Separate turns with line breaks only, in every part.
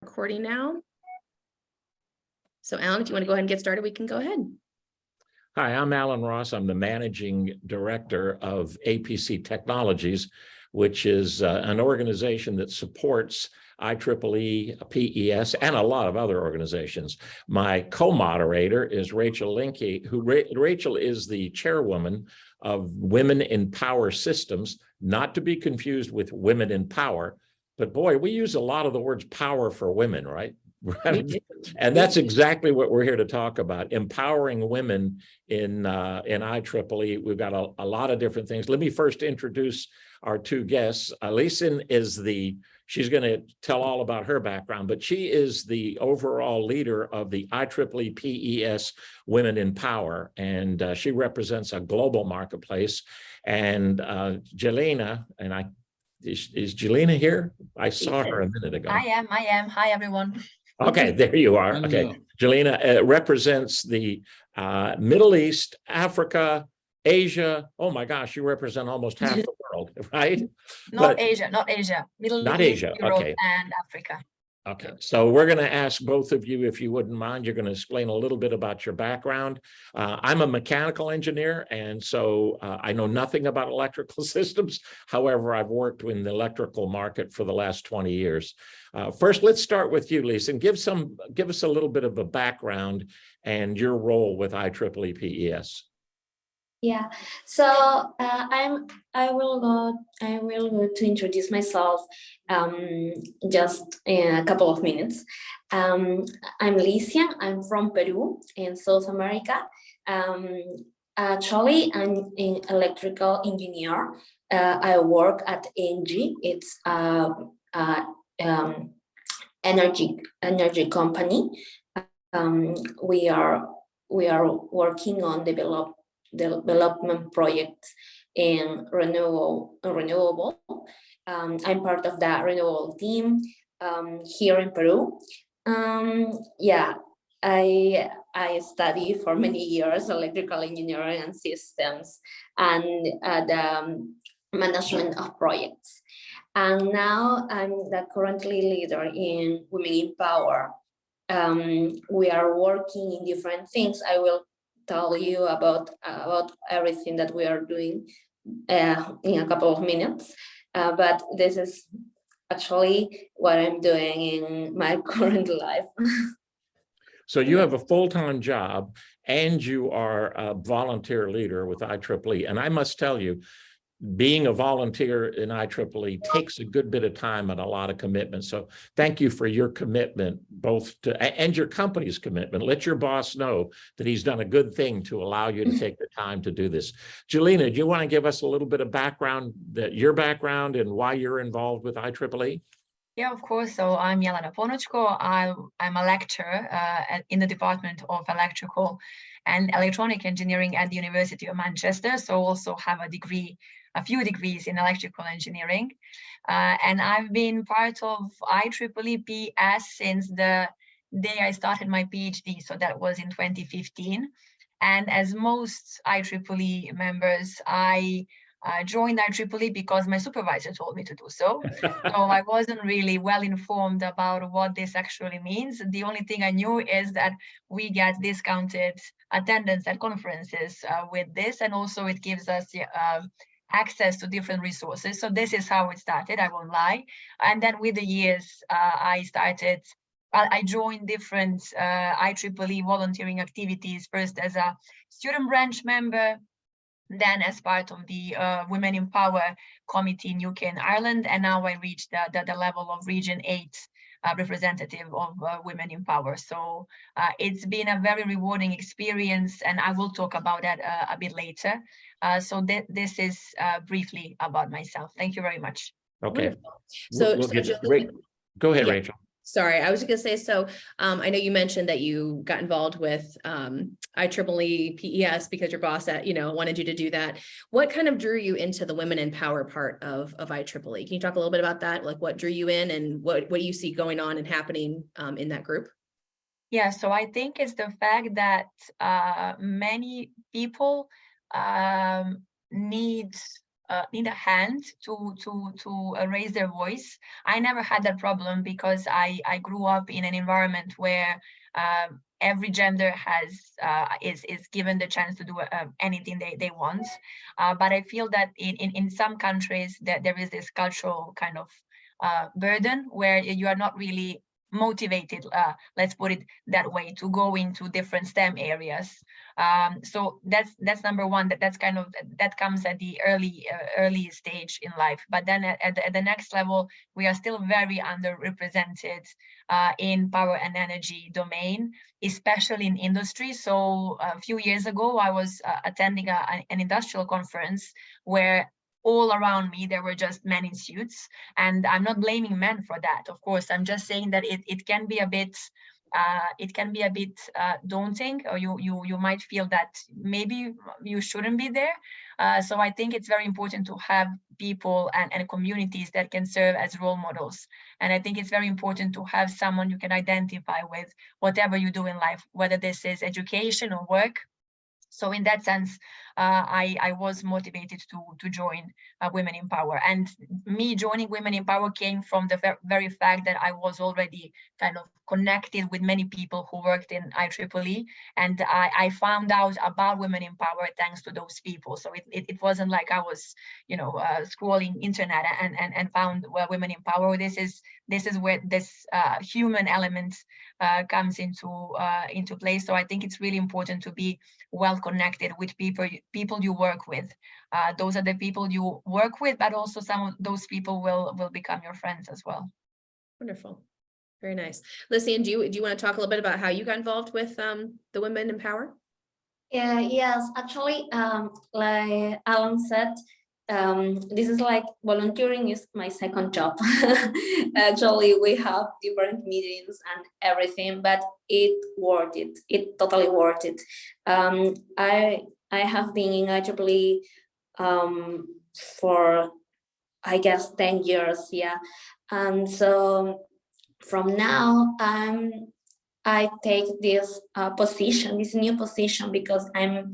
Recording now. So Alan, if you want to go ahead and get started, we can go ahead.
Hi, I'm Alan Ross. I'm the Managing Director of APC Technologies, which is an organization that supports IEEE PES and a lot of other organizations. My co-moderator is Rachel Linke, Rachel is the chairwoman of Women in Power Systems, not to be confused with Women in Power. But boy, we use a lot of the words power for women, right? And that's exactly what we're here to talk about, empowering women in IEEE. We've got a lot of different things. Let me first introduce our two guests. Alison is she's going to tell all about her background, but she is the overall leader of the IEEE PES Women in Power, and she represents a global marketplace. And Jelena, and is Jelena here? I saw her a minute ago.
I am. Hi, everyone.
Okay, there you are. Okay, Jelena represents the Middle East, Africa, Asia. Oh my gosh, you represent almost half the world, right?
Not Asia. Middle East, Europe,
okay.
And Africa.
Okay, so we're going to ask both of you, if you wouldn't mind, you're going to explain a little bit about your background. I'm a mechanical engineer, and so I know nothing about electrical systems. However, I've worked in the electrical market for the last 20 years. First, let's start with you, Lisa, and give us a little bit of a background and your role with IEEE PES.
Yeah, so I will go to introduce myself just in a couple of minutes. I'm Licia. I'm from Peru in South America. Actually, I'm an electrical engineer. I work at ENGIE. It's energy company. We are working on development projects in renewable. I'm part of that renewable team here in Peru. Yeah, I study for many years electrical engineering and systems and the management of projects. And now I'm the currently leader in Women in Power. We are working in different things. I will tell you about everything that we are doing in a couple of minutes, but this is actually what I'm doing in my current life.
So you have a full-time job and you are a volunteer leader with IEEE, and I must tell you, being a volunteer in IEEE takes a good bit of time and a lot of commitment. So thank you for your commitment, and your company's commitment. Let your boss know that he's done a good thing to allow you to take the time to do this. Jelena, do you want to give us a little bit of background, your background and why you're involved with IEEE?
Yeah, of course. So I'm Jelena Ponochko. I'm a lecturer in the Department of Electrical and Electronic Engineering at the University of Manchester. So also have a few degrees in electrical engineering. And I've been part of IEEE PES since the day I started my PhD. So that was in 2015. And as most IEEE members, I joined IEEE because my supervisor told me to do so. So I wasn't really well informed about what this actually means. The only thing I knew is that we get discounted attendance at conferences with this, and also it gives us access to different resources. So this is how it started, I won't lie. And then with the years, I joined different IEEE volunteering activities, first as a student branch member, then as part of the Women in Power Committee in UK and Ireland, and now I reached the level of Region 8 representative of Women in Power. So it's been a very rewarding experience, and I will talk about that a bit later. So this is briefly about myself. Thank you very much.
Okay.
So,
go ahead,
yeah.
Rachel.
Sorry, I was just going to say, so I know you mentioned that you got involved with IEEE PES because your boss wanted you to do that. What kind of drew you into the Women in Power part of IEEE? Can you talk a little bit about that? Like what drew you in and what you see going on and happening in that group?
Yeah, so I think it's the fact that many people need need a hand to raise their voice. I never had that problem because I grew up in an environment where every gender is given the chance to do anything they want. But I feel that in some countries that there is this cultural kind of burden where you are not really motivated, let's put it that way, to go into different STEM areas. So that's number one. That's kind of, that comes at the early stage in life. But then at the next level, we are still very underrepresented in power and energy domain, especially in industry. So a few years ago, I was attending an industrial conference where all around me there were just men in suits, and I'm not blaming men for that, of course. I'm just saying that it can be a bit daunting, or you might feel that maybe you shouldn't be there. So I think it's very important to have people and communities that can serve as role models. And I think it's very important to have someone you can identify with, whatever you do in life, whether this is education or work. So in that sense, I was motivated to join Women in Power. And me joining Women in Power came from the very fact that I was already kind of connected with many people who worked in IEEE. And I found out about Women in Power thanks to those people. So it wasn't like I was, scrolling internet and found Women in Power. This is where this human element comes into place. So I think it's really important to be well connected with people you work with. Those are the people you work with, but also some of those people will become your friends as well.
Wonderful. Very nice. Lysian, do you want to talk a little bit about how you got involved with the Women in Power?
Yes, actually, like Alan said, this is like volunteering is my second job. Actually, we have different meetings and everything, but it worth it. It totally worth it. I have been in IEEE for, I guess, 10 years, yeah. And so from now, I take this position, this new position, because I'm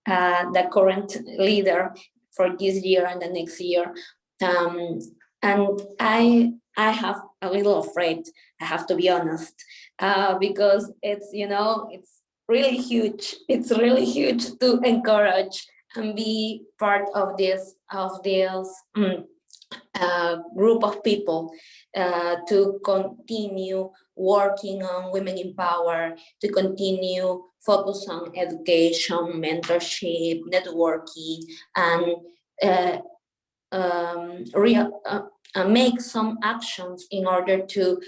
the current leader for this year and the next year. And I have a little afraid, I have to be honest, because it's, it's really huge. It's really huge to encourage and be part of this group of people to continue working on Women in Power, to continue focus on education, mentorship, networking, and make some actions in order to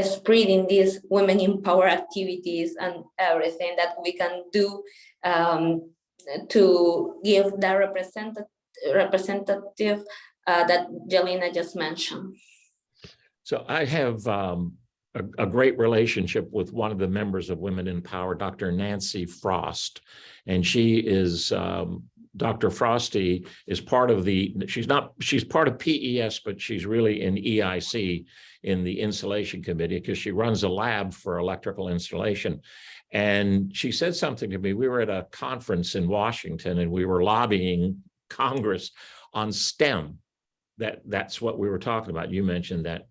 spreading these Women in Power activities and everything that we can do to give the representative that Jelena just mentioned.
So I have a great relationship with one of the members of Women in Power, Dr. Nancy Frost, and she is Dr. Frosty is part of she's part of PES, but she's really in EIC, in the installation committee, because she runs a lab for electrical installation. And she said something to me. We were at a conference in Washington and we were lobbying Congress on STEM. That's what we were talking about. You mentioned that,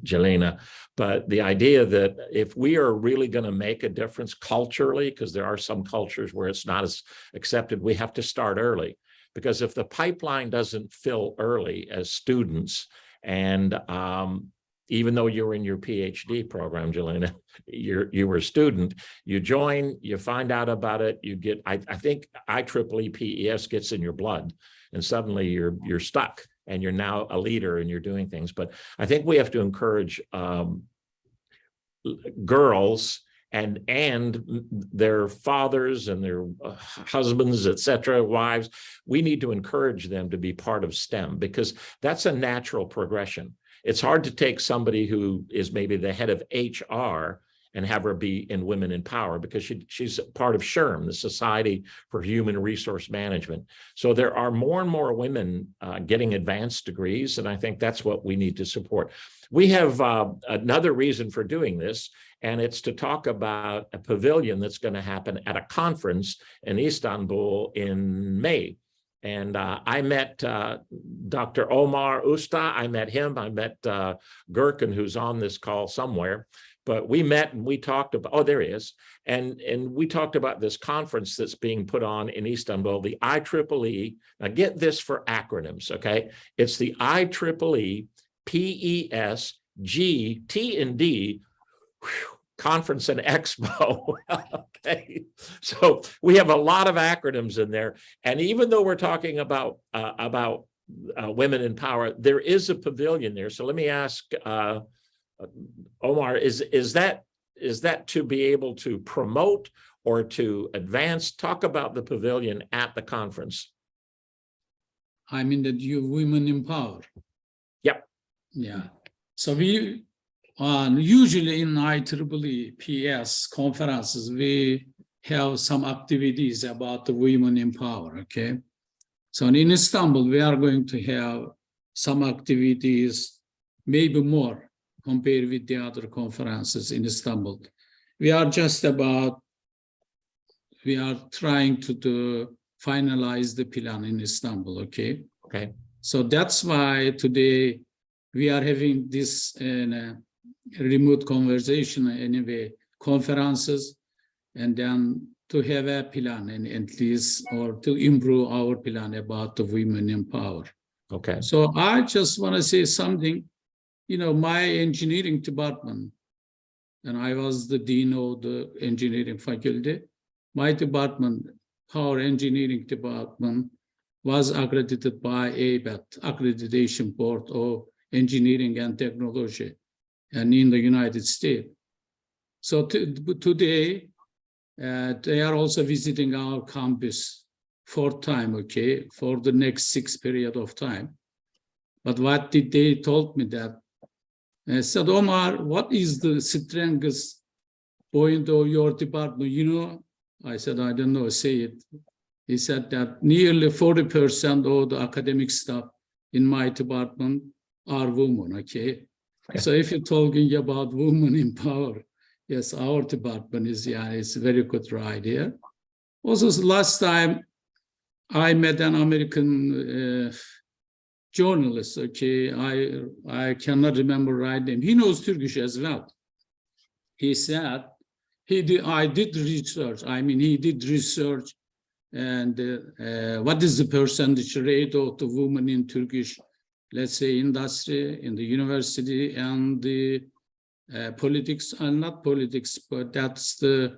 Jelena, but the idea that if we are really going to make a difference culturally, because there are some cultures where it's not as accepted, we have to start early. Because if the pipeline doesn't fill early as students, and even though you're in your PhD program, Jelena, you were a student, you join, you find out about it, you get, I think IEEE PES gets in your blood, and suddenly you're stuck. And you're now a leader and you're doing things. But I think we have to encourage girls and their fathers and their husbands, etc., wives. We need to encourage them to be part of STEM, because that's a natural progression. It's hard to take somebody who is maybe the head of HR and have her be in Women in Power, because she's part of SHRM, the Society for Human Resource Management. So there are more and more women getting advanced degrees, and I think that's what we need to support. We have another reason for doing this, and it's to talk about a pavilion that's going to happen at a conference in Istanbul in May. And I met Dr. Omar Usta. I met him. I met Gherkin, who's on this call somewhere. But we met and we talked about, oh, there he is. And we talked about this conference that's being put on in Istanbul, the IEEE. Now get this for acronyms, okay? It's the IEEE PES GT&D Conference and Expo. Okay, so we have a lot of acronyms in there, and even though we're talking about women in power, there is a pavilion there. So let me ask Omar, is that to be able to promote or to advance? Talk about the pavilion at the conference.
I mean that you women in power.
Yep.
Yeah. So we usually in IEEE PES conferences, we have some activities about the women in power, okay? So in Istanbul, we are going to have some activities, maybe more compared with the other conferences in Istanbul. We are trying to finalize the plan in Istanbul, okay?
Okay.
So that's why today we are having this remote conversation anyway, conferences, and then to have a plan and at least, or to improve our plan about the women in power.
Okay.
So I just want to say something, you know, my engineering department, and I was the dean of the engineering faculty, my department, power engineering department, was accredited by ABET, Accreditation Board of Engineering and Technology, and in the United States. So today, they are also visiting our campus 4th time, okay, for the next 6 period of time. But what did they told me that? I said, Omar, what is the strongest point of your department? You know, I said, I don't know, say it. He said that nearly 40% of the academic staff in my department are women, okay? So if you're talking about women in power, yes, our department is, yeah, it's a very good right here. Also, last time I met an American journalist, okay, I cannot remember right name. He knows Turkish as well. He said, I did research, I mean, he did research, and what is the percentage rate of the women in Turkish, let's say, industry, in the university, and the politics, and not politics, but that's the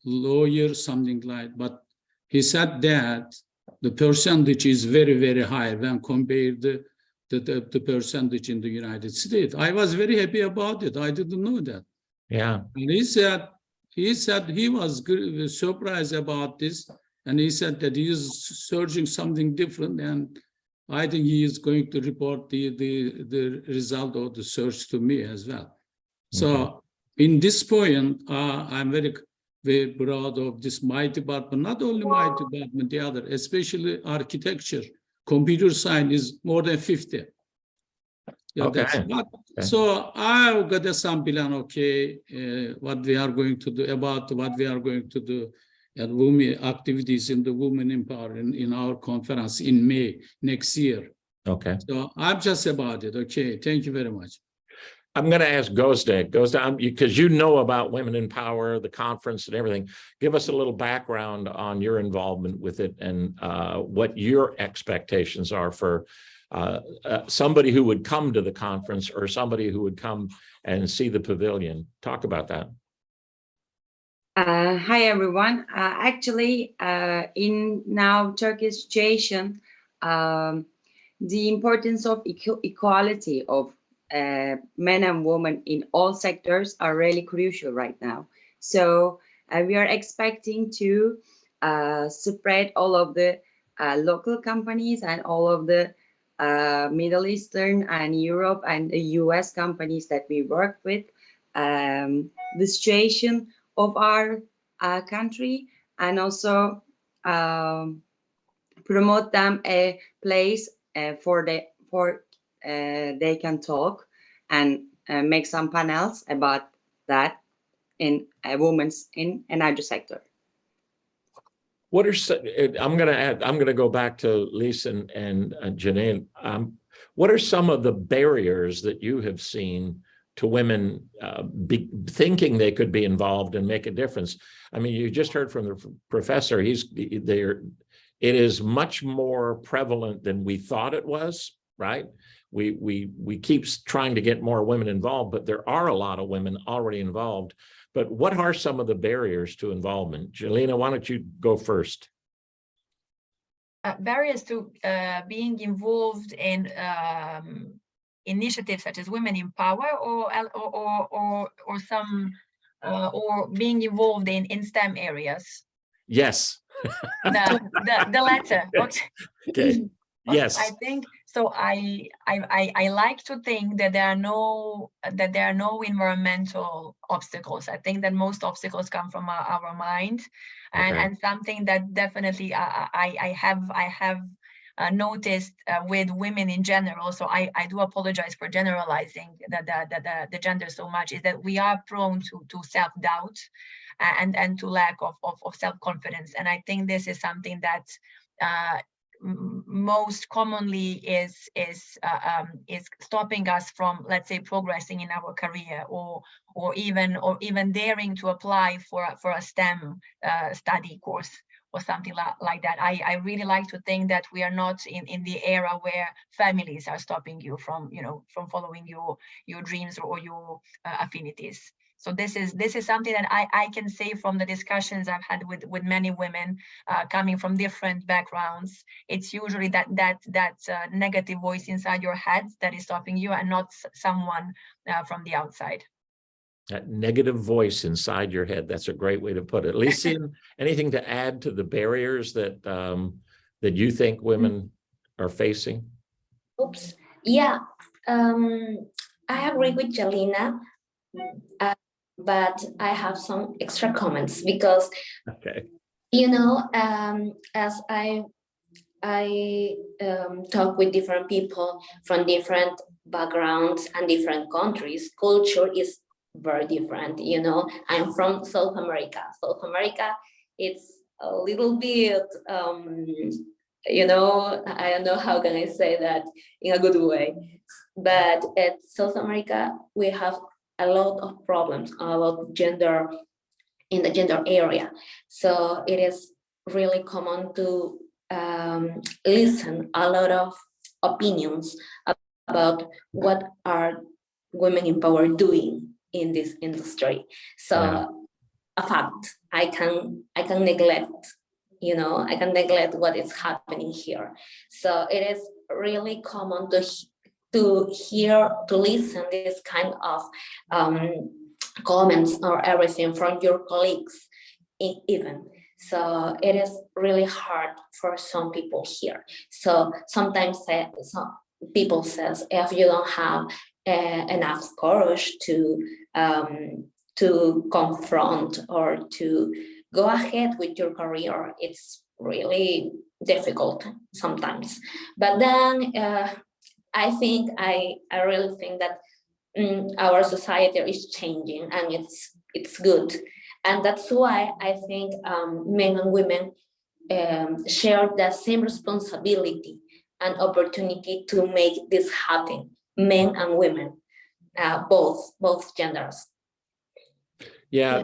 lawyer, something like. But he said that the percentage is very, very high when compared to the percentage in the United States. I was very happy about it. I didn't know that.
Yeah.
And he said he was surprised about this, and he said that he is searching something different, and I think he is going to report the result of the search to me as well. So in this point, I'm very, very proud of this, my department, not only my department, the other, especially architecture, computer science is more than 50. Yeah,
Okay.
So I've got some plan, okay, what we are going to do, about what we are going to do at women activities in the Women in Power in our conference in May next year.
Okay.
So I'm just about it. Okay, thank you very much.
I'm going to ask Gözde, because you know about Women in Power, the conference and everything. Give us a little background on your involvement with it and what your expectations are for somebody who would come to the conference or somebody who would come and see the pavilion. Talk about that.
Hi, everyone. Actually, in now Turkish situation, the importance of equality of men and women in all sectors are really crucial right now. So we are expecting to spread all of the local companies and all of the Middle Eastern and Europe and the US companies that we work with, the situation of our country, and also promote them a place for they can talk and make some panels about that in women's in energy sector.
What are I'm going to go back to Lisa and Janine. What are some of the barriers that you have seen to women thinking they could be involved and make a difference? I mean, you just heard from the professor. It is much more prevalent than we thought it was, right? We keep trying to get more women involved, but there are a lot of women already involved. But what are some of the barriers to involvement? Jelena, why don't you go first?
Barriers to being involved in initiatives such as Women in Power, or some or being involved in STEM areas.
Yes.
The latter.
Okay. Yes.
I think so. I like to think that there are no environmental obstacles. I think that most obstacles come from our mind, and something that definitely I have noticed with women in general. So I do apologize for generalizing the gender so much. Is that we are prone to self-doubt and to lack of self-confidence, and I think this is something that most commonly is stopping us from, let's say, progressing in our career, or even daring to apply for a STEM study course or something like that. I really like to think that we are not in the era where families are stopping you from following your dreams or your affinities. So this is something that I can say from the discussions I've had with many women coming from different backgrounds. It's usually that negative voice inside your head that is stopping you, and not someone from the outside.
That negative voice inside your head. That's a great way to put it. Lisa, anything to add to the barriers that that you think women are facing?
Oops. Yeah. I agree with Jelena. But I have some extra comments because, as I talk with different people from different backgrounds and different countries, culture is very different. I'm from South America. South America, it's a little bit, I don't know how can I say that in a good way, but at South America, we have a lot of problems about gender in the gender area. So it is really common to listen a lot of opinions about what are women in power doing in this industry. So a fact, I can neglect, I can neglect what is happening here. So it is really common to listen this kind of comments or everything from your colleagues even. So it is really hard for some people here. So sometimes some people says, if you don't have enough courage to confront or to go ahead with your career, it's really difficult sometimes. But then I really think that our society is changing, and it's good, and that's why I think men and women share the same responsibility and opportunity to make this happen. Men and women, both genders.
Yeah,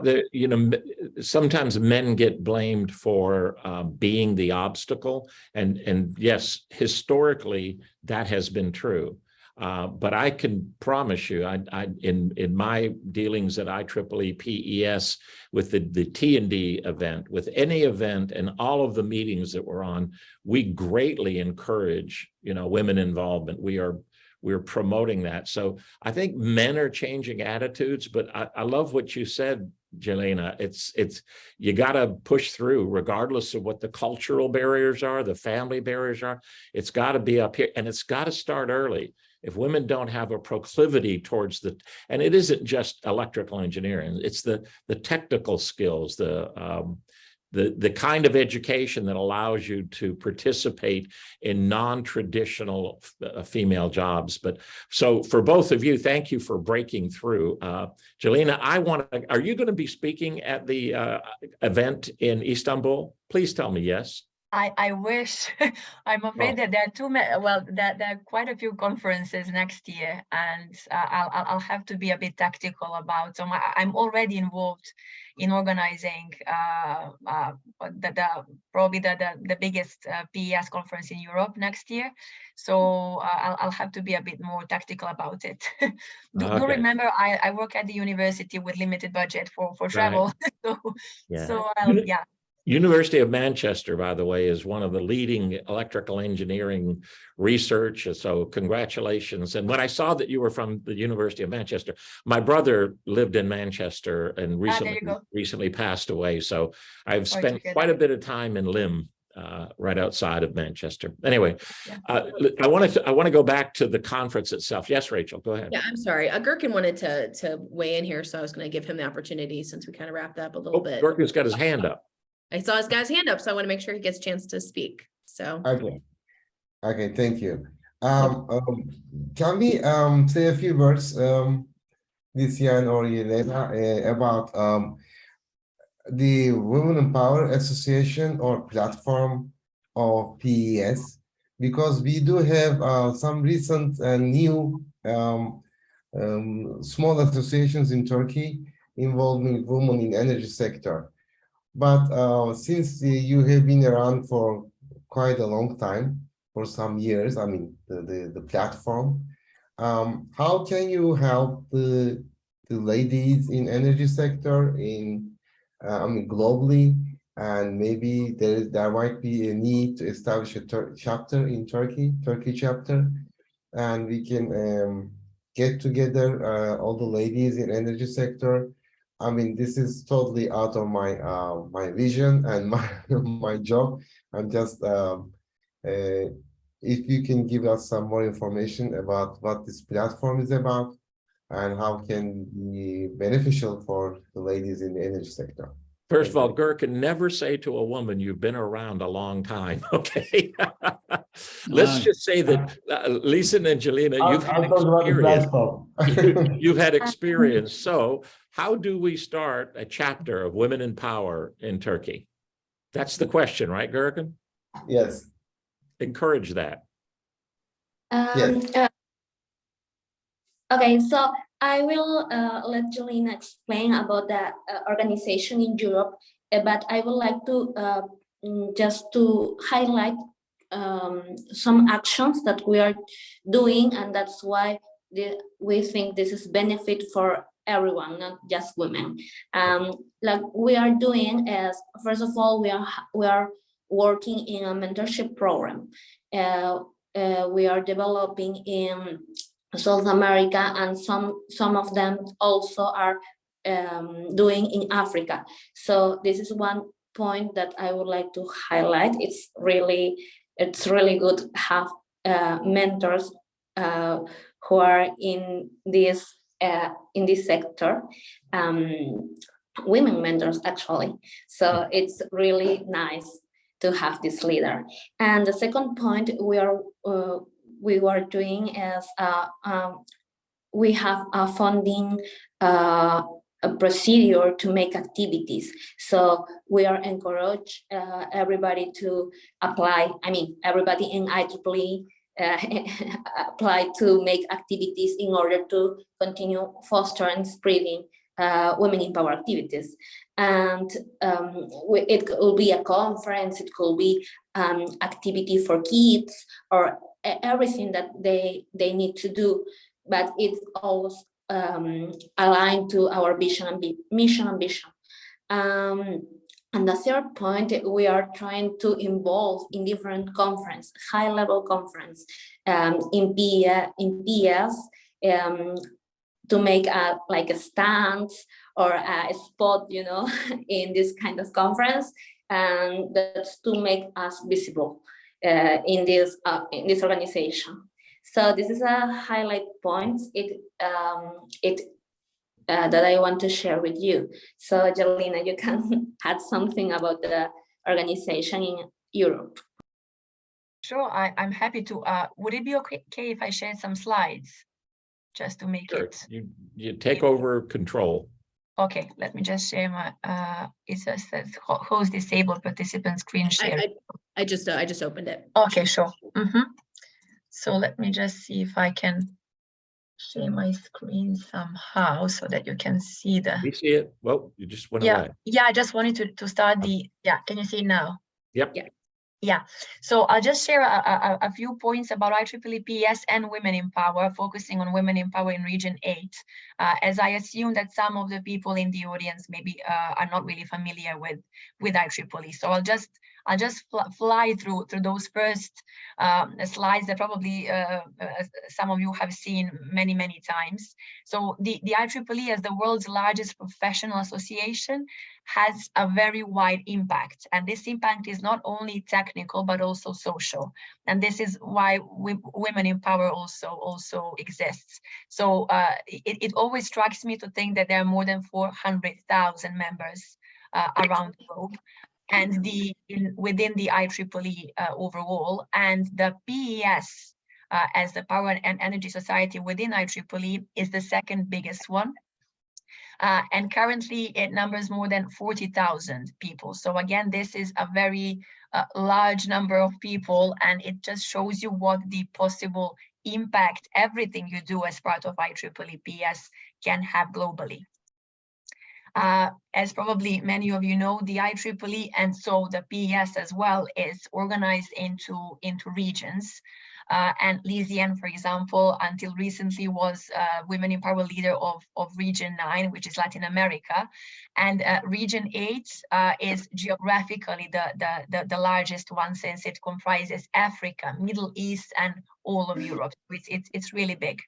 sometimes men get blamed for being the obstacle, and yes, historically that has been true. But I can promise you, in my dealings at IEEE PES with the T&D event, with any event and all of the meetings that we're on, we greatly encourage, women involvement. We're promoting that. So I think men are changing attitudes, but I love what you said, Jelena. It's you got to push through regardless of what the cultural barriers are, the family barriers are. It's got to be up here, and it's got to start early. If women don't have a proclivity towards and it isn't just electrical engineering, it's the technical skills, the the kind of education that allows you to participate in non-traditional female jobs. But so for both of you, thank you for breaking through. Jelena, are you going to be speaking at the event in Istanbul? Please tell me yes.
I wish. I'm afraid that there are there are quite a few conferences next year, and I'll have to be a bit tactical about them. I'm already involved in organizing probably the biggest PES conference in Europe next year. So I'll have to be a bit more tactical about it. do remember, I work at the university with limited budget for travel.
Right.
Yeah.
University of Manchester, by the way, is one of the leading electrical engineering research. So congratulations. And when I saw that you were from the University of Manchester, my brother lived in Manchester and recently passed away. So I've spent quite a bit of time in Lim, right outside of Manchester. Anyway, I want to go back to the conference itself. Yes, Rachel, go ahead.
Yeah, I'm sorry. Gherkin wanted to weigh in here, so I was going to give him the opportunity since we kind of wrapped up a little bit.
Gherkin's got his hand up.
I saw his guy's hand up, so I want to make sure he gets a chance to speak. So
okay, thank you. Can we say a few words, Lucian or Yelena, about the Women in Power Association or platform of PES? Because we do have some recent new small associations in Turkey involving women in energy sector. But since you have been around for quite a long time, for some years, I mean, the platform, how can you help the ladies in energy sector I mean, globally, and maybe there might be a need to establish a chapter in Turkey chapter, and we can get together all the ladies in energy sector. I mean, this is totally out of my my vision and my job. I'm just if you can give us some more information about what this platform is about and how can be beneficial for the ladies in the energy sector.
First of all, Gherkin, never say to a woman you've been around a long time, okay? Let's just say that Lisa and Jelena, you've had experience. So how do we start a chapter of Women in Power in Turkey? That's the question, right, Gherkin?
Yes.
Encourage that.
Yes.
Okay, so I will let Jelena explain about the organization in Europe, but I would like to just to highlight some actions that we are doing, and that's why we think this is benefit for everyone, not just women. Like we are doing is, first of all, we are working in a mentorship program. We are developing in South America, and some of them also are doing in Africa. So this is one point that I would like to highlight. It's really good to have mentors who are in this sector, women mentors actually. So it's really nice to have this leader. And the second point we were doing is we have a funding a procedure to make activities. So we are encourage everybody to apply. I mean, everybody in IEEE apply to make activities in order to continue fostering, spreading women in power activities. And it could be a conference, it could be activity for kids, or everything that they need to do, but it's always aligned to our vision and mission ambition. And the third point, we are trying to involve in different conference, high-level conference in PES, to make like a stand or a spot, you know, in this kind of conference, and that's to make us visible in this organization. So this is a highlight point. that I want to share with you. So Jelena, you can add something about the organization in Europe.
Sure, I'm happy to. Would it be okay if I share some slides just to make
Sure.
it?
You take over control.
Okay, let me just share my, it just says host disabled participant screen share.
I just opened it.
Okay, sure. So let me just see if I can share my screen somehow so that you can see the.
We see it. Well, you just went
Yeah,
away.
yeah, I just wanted to start the, yeah, can you see it now?
Yep.
Yeah.
Yeah, so I'll just share a few points about IEEE PES and Women in Power, focusing on Women in Power in Region 8, as I assume that some of the people in the audience maybe are not really familiar with IEEE. So I'll just fly through those first slides that probably some of you have seen many times. So the IEEE, as the world's largest professional association, has a very wide impact, and this impact is not only technical but also social, and this is why Women in Power also exists. So it always strikes me to think that there are more than 400,000 members around the globe, and within the IEEE overall, and the PES as the Power and Energy Society within IEEE is the second biggest one. And currently it numbers more than 40,000 people. So again, this is a very large number of people, and it just shows you what the possible impact everything you do as part of IEEE PES can have globally. As probably many of you know, the IEEE and so the PES as well is organized into regions. And Lysiane, for example, until recently was Women in Power leader of Region 9, which is Latin America. And Region 8 is geographically the largest one, since it comprises Africa, Middle East, and all of Europe. It's really big.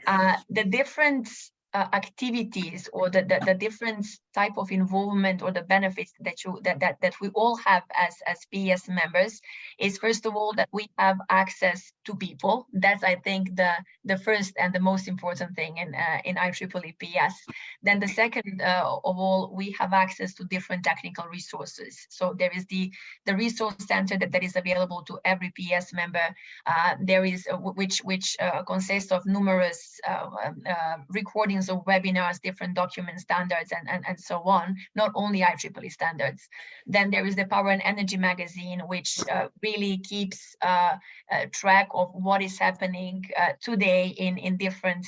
The different activities or the different type of involvement or the benefits that we all have as PES members is, first of all, that we have access to people. That's, I think, the first and the most important thing in IEEE PES. Then the second of all, we have access to different technical resources. So there is the resource center that is available to every PES member. There is which consists of numerous recordings of webinars, different document standards, and so on, not only IEEE standards. Then there is the Power and Energy magazine, which really keeps track of what is happening today in different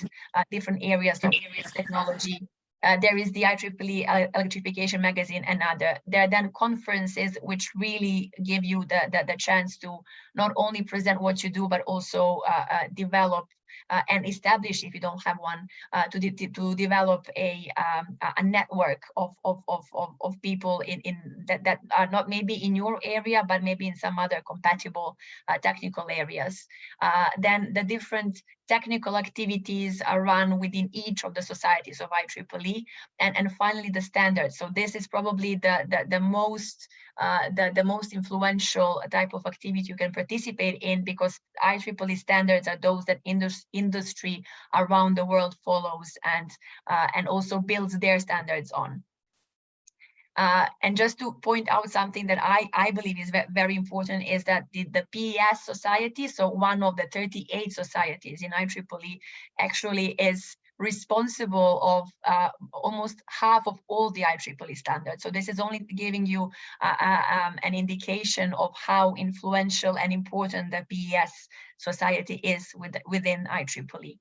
areas of technology. There is the IEEE Electrification magazine and other. There are then conferences which really give you the chance to not only present what you do, but also develop and establish, if you don't have one, to develop a network of people in that are not maybe in your area, but maybe in some other compatible technical areas. Then the different technical activities are run within each of the societies of IEEE, and finally the standards. So this is probably the most influential type of activity you can participate in, because IEEE standards are those that industry around the world follows and also builds their standards on. And just to point out something that I believe is very important is that the PES society, so one of the 38 societies in IEEE, actually is responsible of almost half of all the IEEE standards. So this is only giving you an indication of how influential and important the PES society is within IEEE.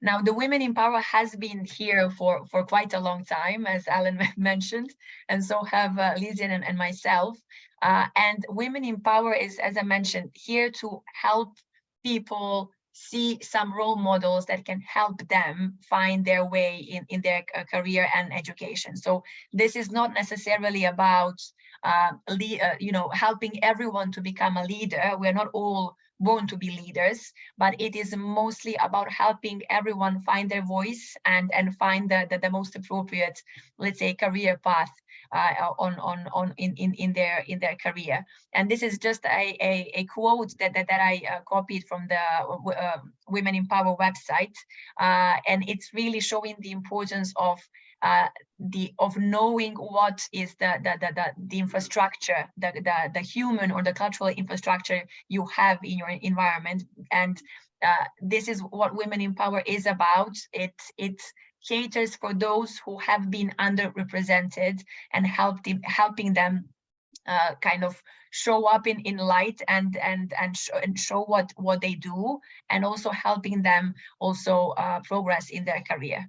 Now, the Women in Power has been here for quite a long time, as Alan mentioned, and so have Lysiane and myself. And Women in Power is, as I mentioned, here to help people see some role models that can help them find their way in their career and education. So this is not necessarily about helping everyone to become a leader. We're not all born to be leaders, but it is mostly about helping everyone find their voice and find the most appropriate, let's say, career path in their career. And this is just a quote that I copied from the Women in Power website, and it's really showing the importance of knowing what is the infrastructure, the human or the cultural infrastructure you have in your environment. And this is what Women in Power is about. It caters for those who have been underrepresented and helping them kind of show up in light and show what they do, and also helping them also progress in their career.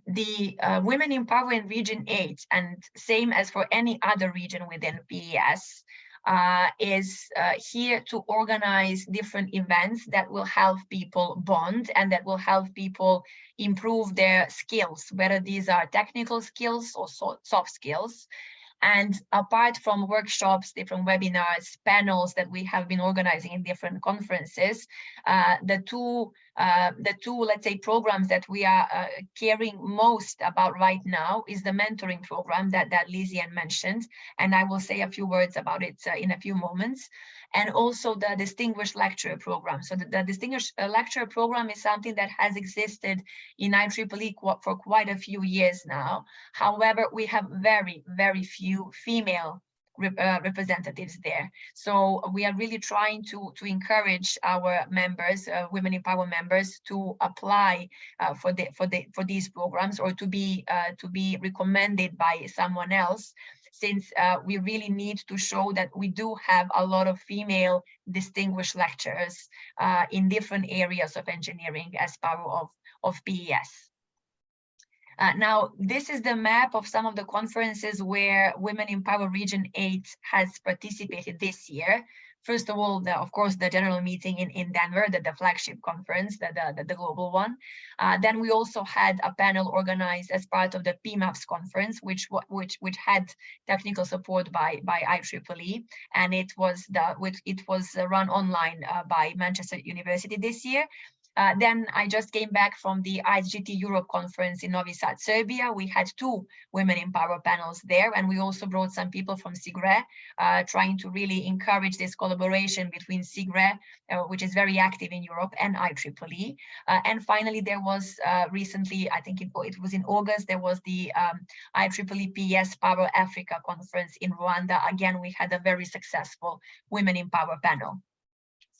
The Women in Power in Region 8, and same as for any other region within PES, is here to organize different events that will help people bond and that will help people improve their skills, whether these are technical skills or soft skills. And apart from workshops, different webinars, panels that we have been organizing in different conferences, the two, let's say, programs that we are caring most about right now is the mentoring program that Lizian mentioned, and I will say a few words about it in a few moments, and also the Distinguished Lecturer Program. So the Distinguished Lecturer Program is something that has existed in IEEE for quite a few years now. However, we have very, very few female representatives there. So we are really trying to encourage our members, Women in Power members, to apply for these programs, or to be recommended by someone else, since we really need to show that we do have a lot of female distinguished lecturers in different areas of engineering as part of PES. Now, this is the map of some of the conferences where Women in Power Region 8 has participated this year. First of all, of course, the general meeting in Denver, the flagship conference, the global one. Then we also had a panel organized as part of the PMAPS conference, which had technical support by IEEE, and it was run online by Manchester University this year. Then I just came back from the IGT Europe conference in Novi Sad, Serbia. We had 2 Women in Power panels there, and we also brought some people from SIGRE, trying to really encourage this collaboration between SIGRE, which is very active in Europe, and IEEE. And finally, there was recently, I think it was in August, there was the IEEE PES Power Africa conference in Rwanda. Again, we had a very successful Women in Power panel.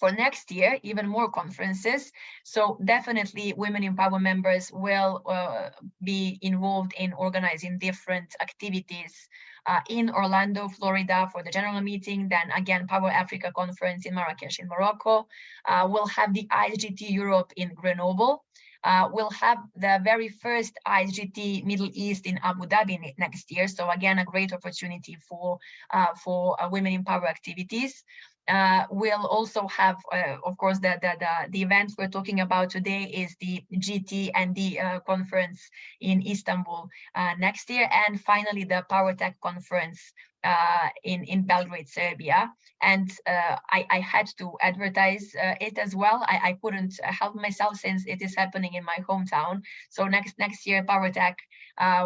For next year, even more conferences. So definitely Women in Power members will be involved in organizing different activities in Orlando, Florida for the general meeting. Then again, Power Africa conference in Marrakesh in Morocco. We'll have the IGT Europe in Grenoble. We'll have the very first IGT Middle East in Abu Dhabi next year. So again, a great opportunity for Women in Power activities. We'll also have, of course, the event we're talking about today is the GT&D conference in Istanbul next year, and finally the Power Tech conference in Belgrade, Serbia. And I had to advertise it as well. I couldn't help myself since it is happening in my hometown. So next year, Power Tech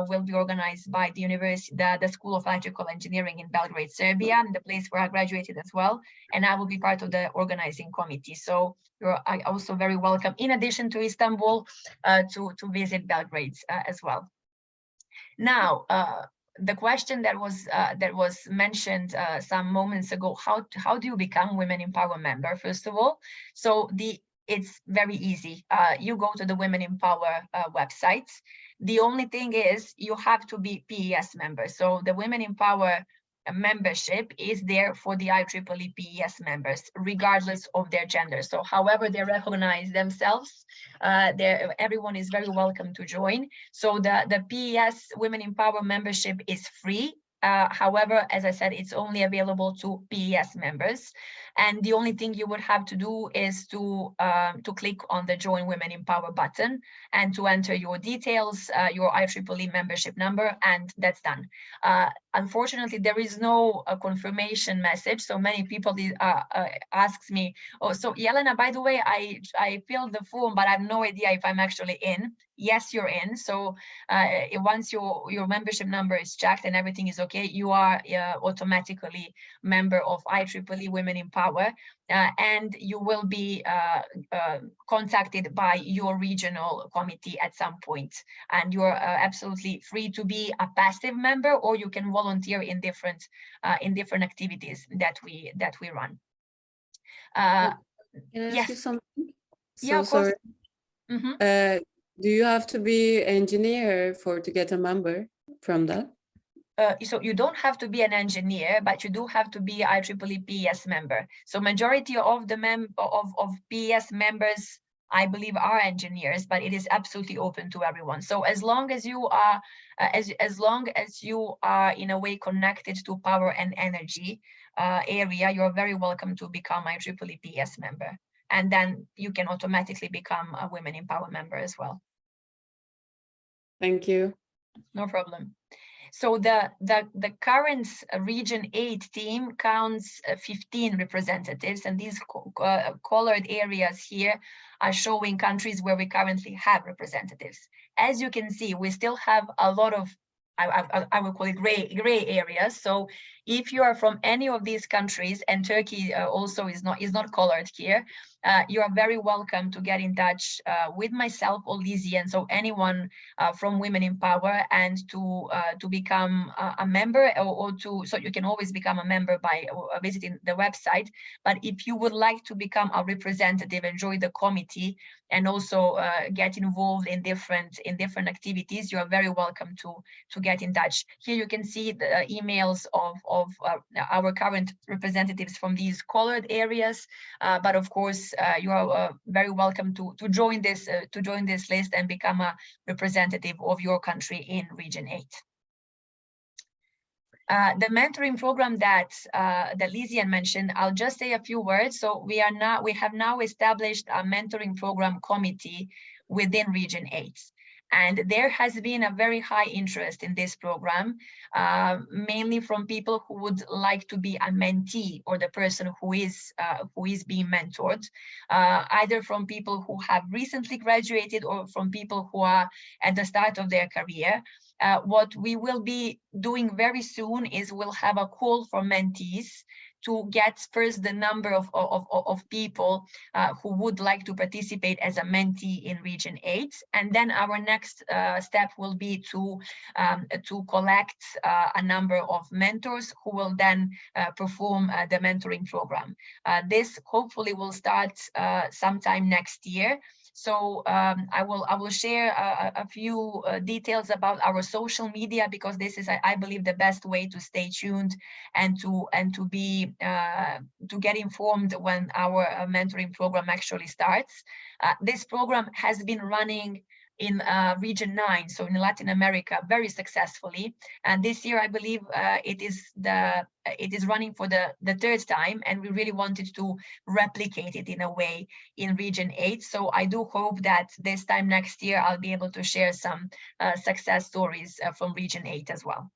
will be organized by the university, the School of Electrical Engineering in Belgrade, Serbia, the place where I graduated as well. And I will be part of the organizing committee. So you're also very welcome, in addition to Istanbul, to visit Belgrade as well. Now, the question that was mentioned some moments ago, how do you become Women in Power member? First of all, so it's very easy. You go to the Women in Power website. The only thing is you have to be PES member. So the Women in Power membership is there for the IEEE PES members, regardless of their gender. So however they recognize themselves, everyone is very welcome to join. So the PES Women in Power membership is free. However, as I said, it's only available to PES members. And the only thing you would have to do is to click on the Join Women in Power button and to enter your details, your IEEE membership number, and that's done. Unfortunately, there is no confirmation message. So many people asks me, oh, so Yelena, by the way, I filled the form, but I have no idea if I'm actually in. Yes, you're in. So once your membership number is checked and everything is okay, you are automatically member of IEEE Women in Power, and you will be contacted by your regional committee at some point. And you're absolutely free to be a passive member, or you can volunteer in different activities that we run.
Can I ask
yes.
you something?
Yeah, of course. Mm-hmm.
Do you have to be engineer to get a member from that?
So you don't have to be an engineer, but you do have to be IEEE PES member. So majority of the PES members, I believe, are engineers, but it is absolutely open to everyone. So as long as you are, as long as you are in a way connected to power and energy area, you're very welcome to become IEEE PES member, and then you can automatically become a Women in Power member as well.
Thank you.
No problem. So the current Region 8 team counts 15 representatives, and these colored areas here are showing countries where we currently have representatives. As you can see, we still have a lot of, I would call it gray areas. So if you are from any of these countries, and Turkey also is not colored here, you are very welcome to get in touch with myself or Lizzie, and so anyone from Women in Power, and to become a member, so you can always become a member by visiting the website. But if you would like to become a representative and join the committee, and also get involved in different activities, you are very welcome to get in touch. Here you can see the emails of our current representatives from these colored areas, but of course you are very welcome to join this list and become a representative of your country in Region 8. The mentoring program that Lizzie mentioned, I'll just say a few words. So we have now established a mentoring program committee within Region 8. And there has been a very high interest in this program, mainly from people who would like to be a mentee, or the person who is being mentored, either from people who have recently graduated or from people who are at the start of their career. What we will be doing very soon is we'll have a call for mentees to get first the number of people who would like to participate as a mentee in Region 8. And then our next step will be to collect a number of mentors who will then perform the mentoring program. This hopefully will start sometime next year. So I will share a few details about our social media, because this is, I believe, the best way to stay tuned and to get informed when our mentoring program actually starts. This program has been running in Region 9, so in Latin America, very successfully. And this year, I believe it is running for the third time, and we really wanted to replicate it in a way in Region 8. So I do hope that this time next year, I'll be able to share some success stories from Region 8 as well.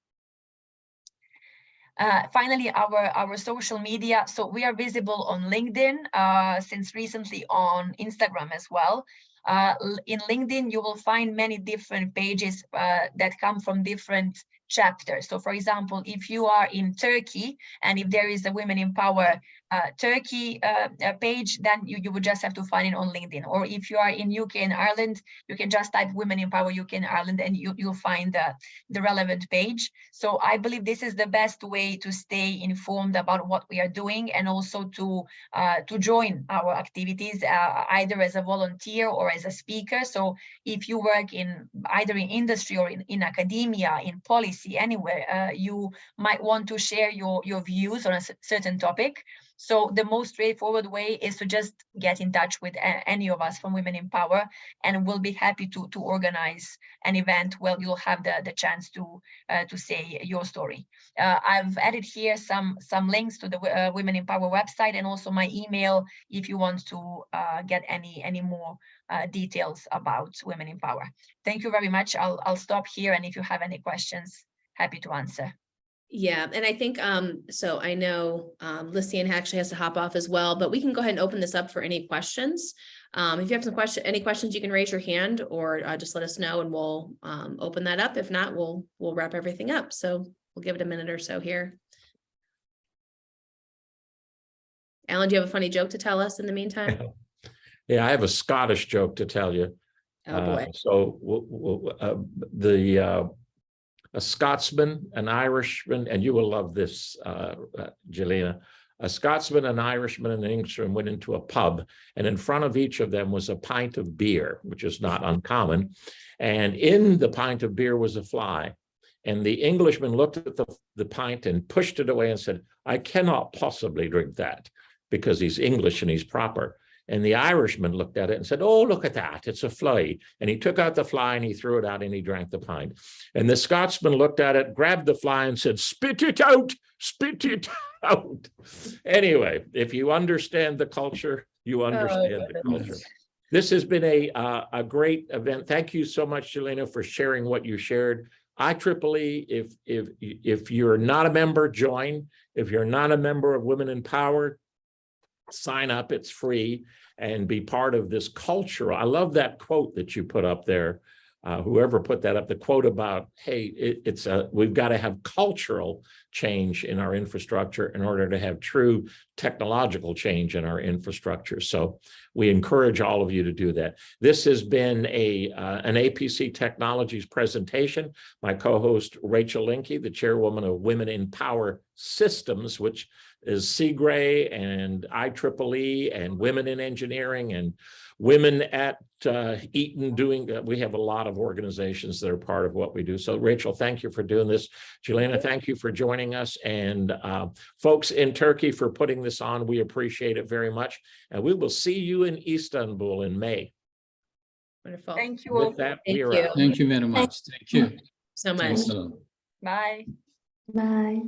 Finally, our social media. So we are visible on LinkedIn, since recently on Instagram as well. In LinkedIn, you will find many different pages that come from different chapters. So for example, if you are in Turkey, and if there is a Women in Power Turkey page, then you would just have to find it on LinkedIn. Or if you are in UK and Ireland, you can just type Women in Power UK and Ireland, and you'll find the relevant page. So I believe this is the best way to stay informed about what we are doing, and also to join our activities, either as a volunteer or as a speaker. So if you work either in industry or in academia, in policy, anywhere, you might want to share your views on a certain topic. So the most straightforward way is to just get in touch with any of us from Women in Power, and we'll be happy to organize an event where you'll have the chance to say your story. I've added here some links to the Women in Power website, and also my email if you want to get any more details about Women in Power. Thank you very much. I'll stop here, and if you have any questions, happy to answer.
Yeah, and I think, so I know Lysian actually has to hop off as well, but we can go ahead and open this up for any questions. If you have any questions, you can raise your hand or just let us know and we'll open that up. If not, we'll wrap everything up. So we'll give it a minute or so here. Alan, do you have a funny joke to tell us in the meantime?
Yeah, I have a Scottish joke to tell you.
Oh boy.
A Scotsman, an Irishman, and you will love this, Jelena. A Scotsman, an Irishman, and an Englishman went into a pub, and in front of each of them was a pint of beer, which is not uncommon. And in the pint of beer was a fly. And the Englishman looked at the pint and pushed it away and said, "I cannot possibly drink that," because he's English and he's proper. And the Irishman looked at it and said, "Oh, look at that, it's a fly." And he took out the fly and he threw it out and he drank the pint. And the Scotsman looked at it, grabbed the fly and said, "Spit it out, spit it out." Anyway, if you understand the culture, you understand the culture. This has been a great event. Thank you so much, Jelena, for sharing what you shared. IEEE, if you're not a member, join. If you're not a member of Women in Power, sign up, it's free, and be part of this culture. I love that quote that you put up there. Whoever put that up, the quote about, hey, we've got to have cultural change in our infrastructure in order to have true technological change in our infrastructure. So we encourage all of you to do that. This has been an APC Technologies presentation. My co-host, Rachel Linke, the chairwoman of Women in Power Systems, which is CGRE and IEEE and Women in Engineering and Women at Eaton we have a lot of organizations that are part of what we do. So Rachel, thank you for doing this. Jelena, thank you for joining us. And folks in Turkey for putting this on. We appreciate it very much. And we will see you in Istanbul in May.
Wonderful.
Thank you all.
With that,
Thank
we are
you.
out.
Thank you very much. Thank you.
So much.
Thanks a lot.
Bye.
Bye.